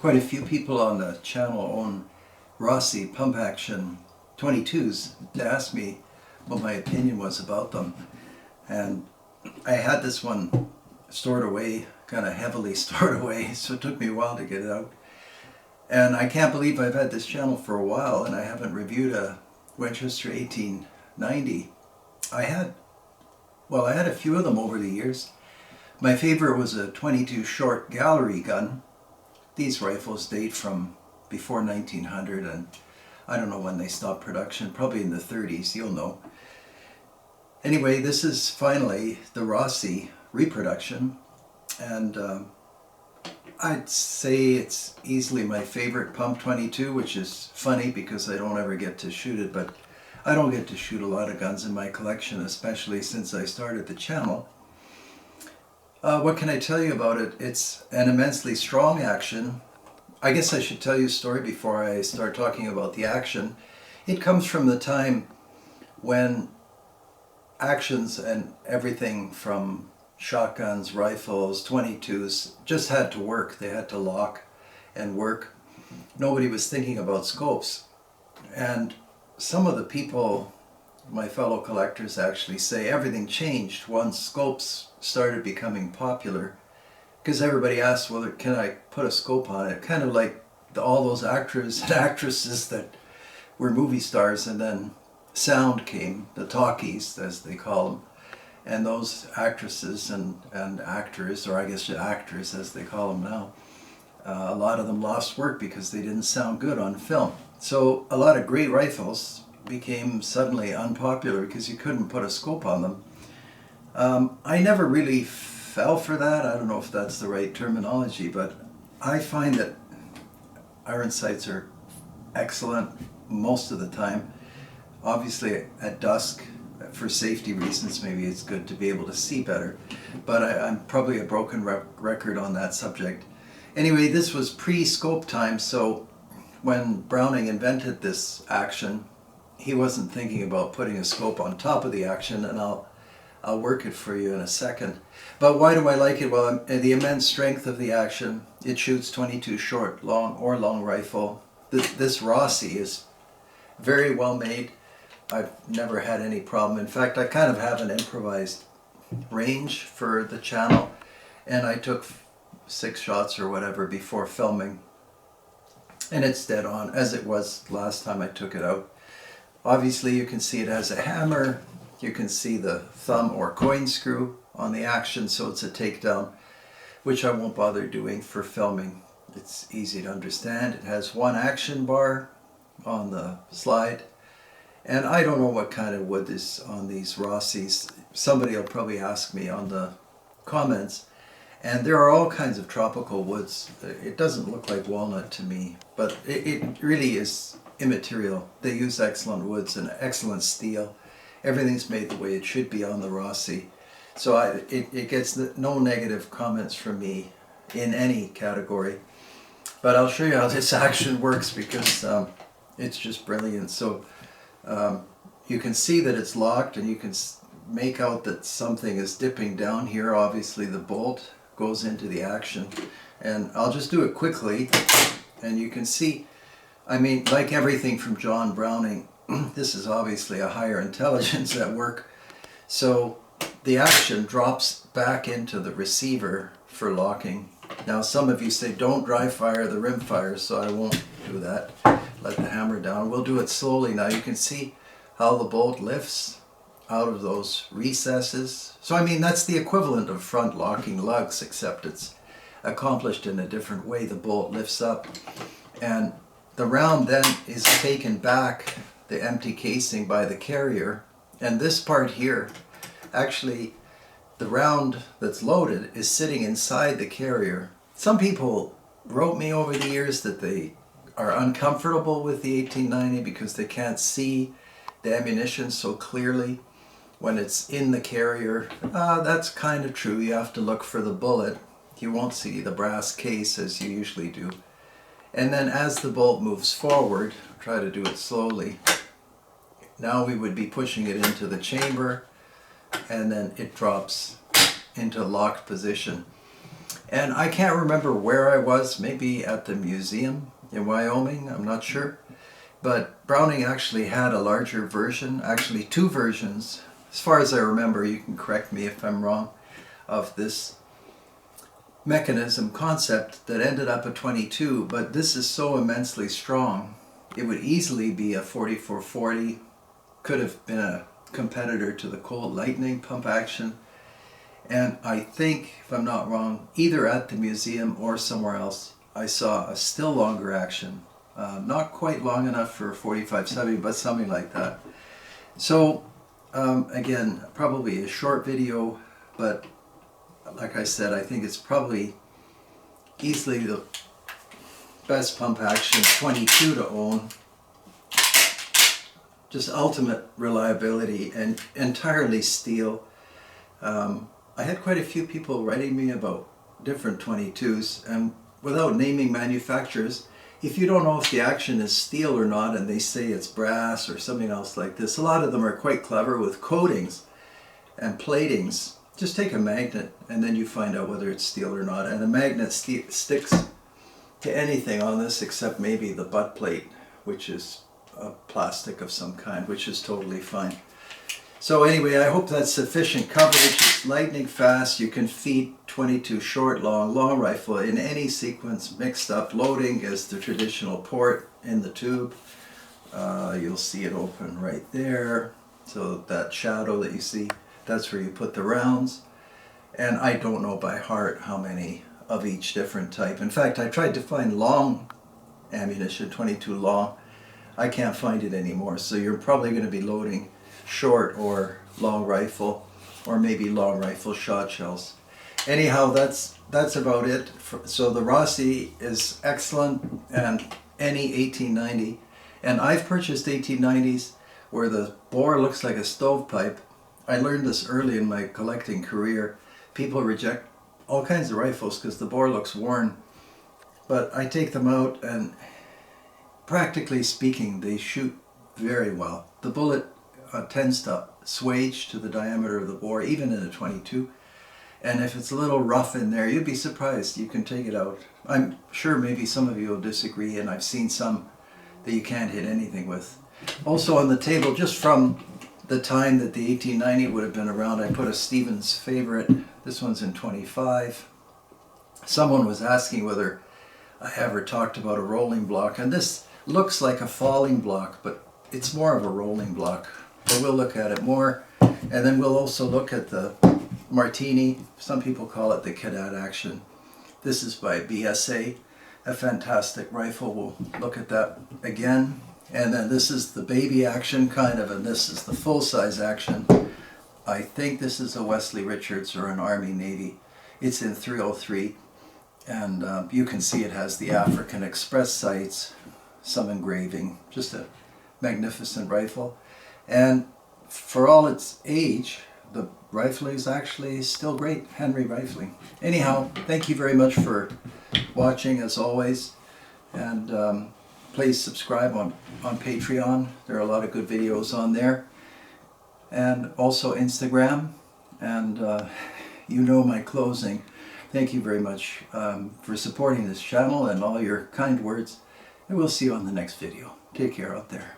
quite a few people on the channel own Rossi pump action 22s to ask me what my opinion was about them. And I had this one stored away, kind of heavily stored away, so it took me a while to get it out. And I can't believe I've had this channel for a while and I haven't reviewed a Winchester 1890. I had a few of them over the years. My favorite was a 22 short gallery gun. These rifles date from before 1900, and I don't know when they stopped production, probably in the 30s, you'll know. Anyway, this is finally the Rossi reproduction, and I'd say it's easily my favorite pump 22, which is funny because I don't ever get to shoot it, but I don't get to shoot a lot of guns in my collection, especially since I started the channel. What can I tell you about it? It's an immensely strong action. I guess I should tell you a story before I start talking about the action. It comes from the time when actions and everything from shotguns, rifles, 22s just had to work. They had to lock and work. Nobody was thinking about scopes. And some of the people, my fellow collectors, actually say everything changed once scopes started becoming popular, because everybody asked, well, can I put a scope on it? Kind of like all those actors and actresses that were movie stars, and then sound came, the talkies as they call them, and those actresses and actors, or I guess actors as they call them now, a lot of them lost work because they didn't sound good on film. So a lot of great rifles became suddenly unpopular because you couldn't put a scope on them. I never really fell for that. I don't know if that's the right terminology, but I find that iron sights are excellent most of the time. Obviously at dusk, for safety reasons, maybe it's good to be able to see better, but I'm probably a broken record on that subject. Anyway, this was pre-scope time, so when Browning invented this action, he wasn't thinking about putting a scope on top of the action, and I'll work it for you in a second. But why do I like it? Well, the immense strength of the action. It shoots 22 short, long, or long rifle. This Rossi is very well made. I've never had any problem. In fact, I kind of have an improvised range for the channel, and I took 6 shots or whatever before filming, and it's dead on, as it was last time I took it out. Obviously you can see it has a hammer, you can see the thumb or coin screw on the action, so it's a takedown, which I won't bother doing for filming. It's easy to understand. It has one action bar on the slide, and I don't know what kind of wood is on these Rossis. Somebody will probably ask me on the comments, and there are all kinds of tropical woods. It doesn't look like walnut to me, but it really is immaterial. They use excellent woods and excellent steel. Everything's made the way it should be on the Rossi. So it gets no negative comments from me in any category. But I'll show you how this action works, because it's just brilliant. So you can see that it's locked, and you can make out that something is dipping down here. Obviously the bolt goes into the action. And I'll just do it quickly, and you can see, I mean, like everything from John Browning, this is obviously a higher intelligence at work. So the action drops back into the receiver for locking. Now some of you say don't dry fire the rim fire, so I won't do that. Let the hammer down. We'll do it slowly. Now you can see how the bolt lifts out of those recesses. So I mean, that's the equivalent of front locking lugs, except it's accomplished in a different way. The bolt lifts up, and the round then is taken back, the empty casing, by the carrier. And this part here, actually, the round that's loaded is sitting inside the carrier. Some people wrote me over the years that they are uncomfortable with the 1890 because they can't see the ammunition so clearly when it's in the carrier. That's kind of true. You have to look for the bullet. You won't see the brass case as you usually do. And then as the bolt moves forward, try to do it slowly. Now we would be pushing it into the chamber, and then it drops into locked position. And I can't remember where I was, maybe at the museum in Wyoming, I'm not sure. But Browning actually had a larger version, actually two versions, as far as I remember, you can correct me if I'm wrong, of this mechanism concept that ended up at 22, but this is so immensely strong, it would easily be a 4440, could have been a competitor to the Colt Lightning pump action. And I think, if I'm not wrong, either at the museum or somewhere else, I saw a still longer action. Not quite long enough for 4570, but something like that. So, again, probably a short video, but like I said, I think it's probably easily the best pump action 22 to own. Just ultimate reliability and entirely steel. I had quite a few people writing me about different 22s, and without naming manufacturers, if you don't know if the action is steel or not and they say it's brass or something else like this, a lot of them are quite clever with coatings and platings. Just take a magnet and then you find out whether it's steel or not, and a magnet sticks to anything on this except maybe the butt plate, which is a plastic of some kind, which is totally fine. So anyway, I hope that's sufficient coverage. It's lightning fast. You can feed 22 short, long rifle in any sequence, mixed up. Loading is the traditional port in the tube. You'll see it open right there. So that shadow that you see, that's where you put the rounds. And I don't know by heart how many of each different type. In fact, I tried to find long ammunition, 22 long. I can't find it anymore. So you're probably going to be loading short or long rifle, or maybe long rifle shot shells. Anyhow, that's about it. So the Rossi is excellent, and any 1890. And I've purchased 1890s where the bore looks like a stovepipe. I learned this early in my collecting career. People reject all kinds of rifles because the bore looks worn. But I take them out and practically speaking, they shoot very well. The bullet tends to swage to the diameter of the bore, even in a 22. And if it's a little rough in there, you'd be surprised. You can take it out. I'm sure maybe some of you will disagree, and I've seen some that you can't hit anything with. Also on the table, just from the time that the 1890 would have been around, I put a Stevens favorite. This one's in 25. Someone was asking whether I ever talked about a rolling block, and this looks like a falling block, but it's more of a rolling block. But we'll look at it more, and then we'll also look at the Martini. Some people call it the Cadet Action. This is by BSA, a fantastic rifle. We'll look at that again. And then this is the baby action kind of, and this is the full-size action. I think this is a Wesley Richards or an Army Navy. It's in 303, and you can see it has the African Express sights, some engraving, just a magnificent rifle. And for all its age, the rifling is actually still great, Henry rifling. Anyhow, thank you very much for watching as always, and please subscribe on Patreon. There are a lot of good videos on there, and also Instagram, and you know my closing. Thank you very much for supporting this channel and all your kind words, and we'll see you on the next video. Take care out there.